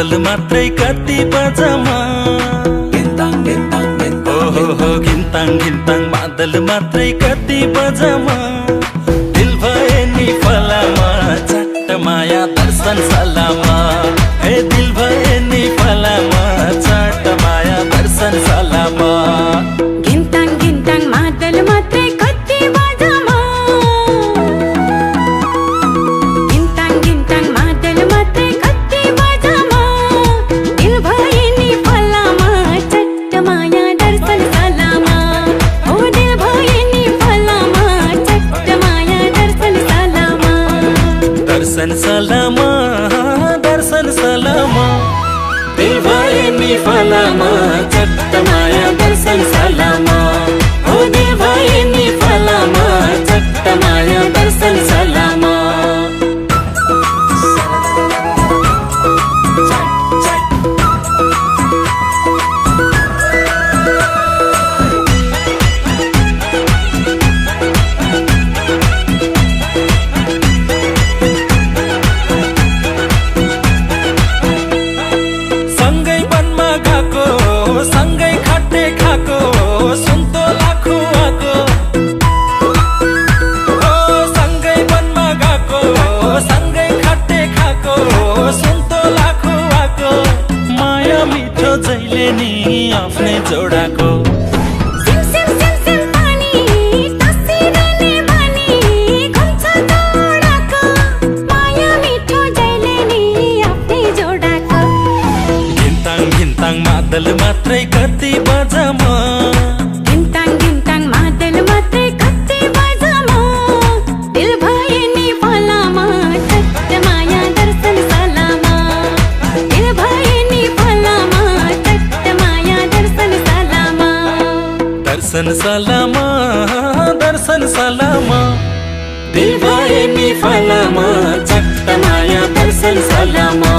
मादल मात्रै कति बजामा ओहो घिन्ताङ घिन्ताङ मादल मात्रै कति बजामा दिल भए नि फलामा चट्ट माया दर्शन सलामा हे दिल भए नि फलामा चट्ट माया दर्शन सलामा घिन्ताङ घिन्ताङ मादल मात्रै कति बजामा घिन्ताङ घिन्ताङ मादल मात्रै कति बजामा दिल भए नि फलामा चट्ट माया दर्शन सलामा ओ दिल भए नि फलामा चट्ट माया दर्शन सलामा दर्शन सलामा दर्शन सलामा दिल भए नि फलामा चट्ट माया दर्शन सलामा ओ दिल भए नि फलामा चट्ट माया दर्शन सलामा सँगै खट्टे खाको सुन्तोलाको आको सँगै वनमा गएको सँगै खट्टे खाको सुन्तोलाको आको माया मिठो जहिले नि आफ्नै जोडाको मादल मात्रै कति बजामा घिन्ताङ घिन्ताङ मादल मात्रै कति बजामा दिल भए नि फलामा चट्ट माया दर्शन सलामा दिल भए नि फलामा चट्ट माया दर्शन सलामा दर्शन सलामा दर्शन सलामा दिल भए नि फलामा चट्ट माया दर्शन सलामा